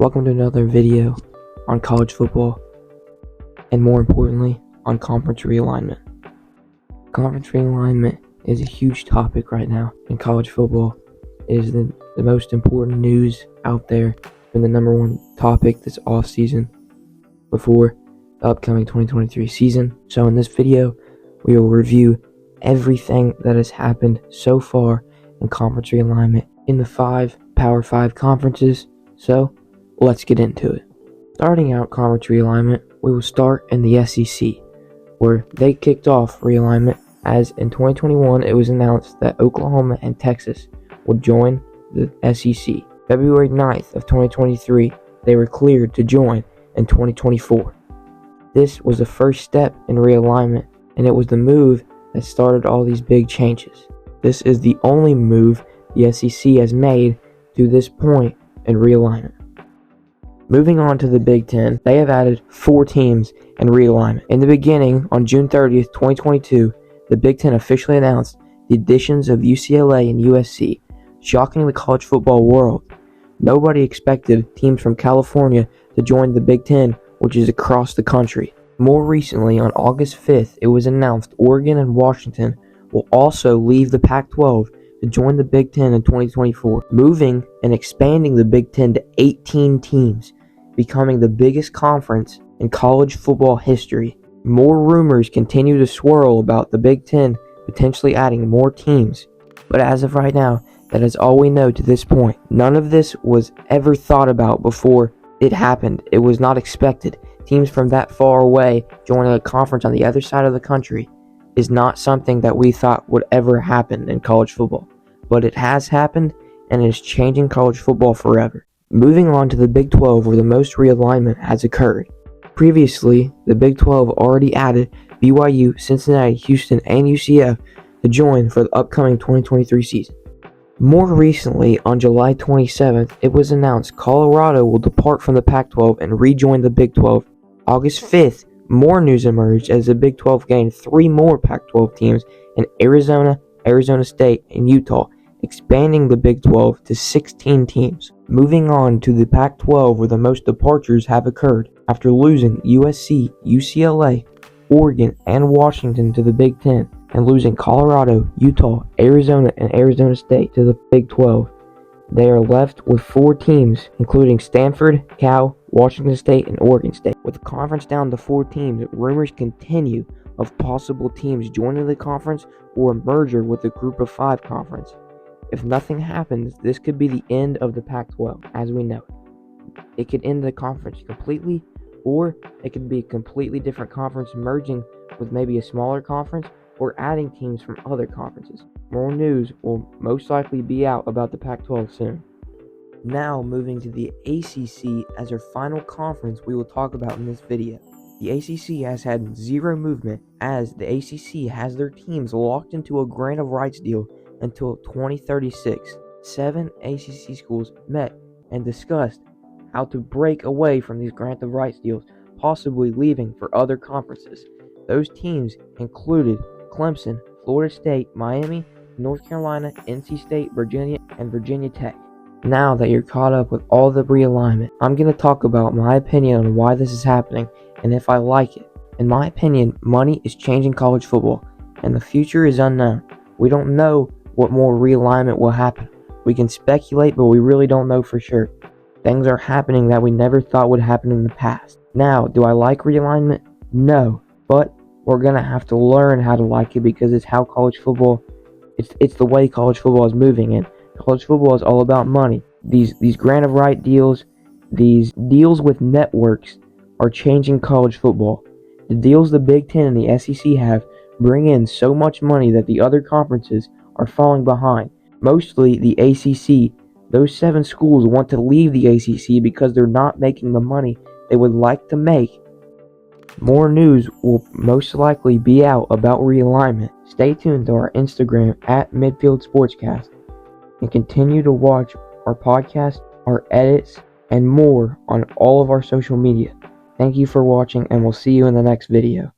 Welcome to another video on college football, and more importantly, on conference realignment. Conference realignment is a huge topic right now in college football. It is the most important news out there, and the number one topic this offseason before the upcoming 2023 season. So in this video, we will review everything that has happened so far in conference realignment in the 5 Power 5 conferences. So let's get into it. Starting out conference realignment, we will start in the SEC, where they kicked off realignment as in 2021 it was announced that Oklahoma and Texas would join the SEC. February 9th of 2023, they were cleared to join in 2024. This was the first step in realignment, and it was the move that started all these big changes. This is the only move the SEC has made to this point in realignment. Moving on to the Big Ten, they have added 4 teams in realignment. In the beginning, on June 30th, 2022, the Big Ten officially announced the additions of UCLA and USC, shocking the college football world. Nobody expected teams from California to join the Big Ten, which is across the country. More recently, on August 5th, it was announced Oregon and Washington will also leave the Pac-12 to join the Big Ten in 2024, moving and expanding the Big Ten to 18 teams, becoming the biggest conference in college football history. More rumors continue to swirl about the Big Ten potentially adding more teams, but as of right now, that is all we know to this point. None of this was ever thought about before it happened. It was not expected. Teams from that far away joining a conference on the other side of the country is not something that we thought would ever happen in college football. But it has happened, and it is changing college football forever. Moving on to the Big 12, where the most realignment has occurred. Previously, the Big 12 already added BYU, Cincinnati, Houston, and UCF to join for the upcoming 2023 season. More recently, on July 27th, it was announced Colorado will depart from the Pac-12 and rejoin the Big 12. August 5th, more news emerged as the Big 12 gained 3 more Pac-12 teams in Arizona, Arizona State, and Utah, expanding the Big 12 to 16 teams. Moving on to the Pac-12, where the most departures have occurred. After losing USC, UCLA, Oregon, and Washington to the Big 10, and losing Colorado, Utah, Arizona, and Arizona State to the Big 12, they are left with 4 teams, including Stanford, Cal, Washington State, and Oregon State. With the conference down to 4 teams, rumors continue of possible teams joining the conference or a merger with the Group of 5 conference. If nothing happens, this could be the end of the Pac-12 as we know it. It could end the conference completely, or it could be a completely different conference merging with maybe a smaller conference or adding teams from other conferences. More news will most likely be out about the Pac-12 soon. Now moving to the ACC as our final conference we will talk about in this video. The ACC has had zero movement as the ACC has their teams locked into a grant of rights deal until 2036. 7 ACC schools met and discussed how to break away from these grant of rights deals, possibly leaving for other conferences. Those teams included Clemson, Florida State, Miami, North Carolina, NC State, Virginia, and Virginia Tech. Now that you're caught up with all the realignment, I'm going to talk about my opinion on why this is happening and if I like it. In my opinion, money is changing college football, and the future is unknown. We don't know what more realignment will happen. We can speculate, but we really don't know for sure. Things are happening that we never thought would happen in the past. Now, do I like realignment? No, but we're going to have to learn how to like it because it's how college football, it's the way college football is moving, and college football is all about money. These grant of right deals, these deals with networks are changing college football. The deals the Big Ten and the SEC have bring in so much money that the other conferences are falling behind. Mostly the ACC. Those 7 schools want to leave the ACC because they're not making the money they would like to make. More news will most likely be out about realignment. Stay tuned to our Instagram at MidField SportsCast and continue to watch our podcast, our edits, and more on all of our social media. Thank you for watching, and we'll see you in the next video.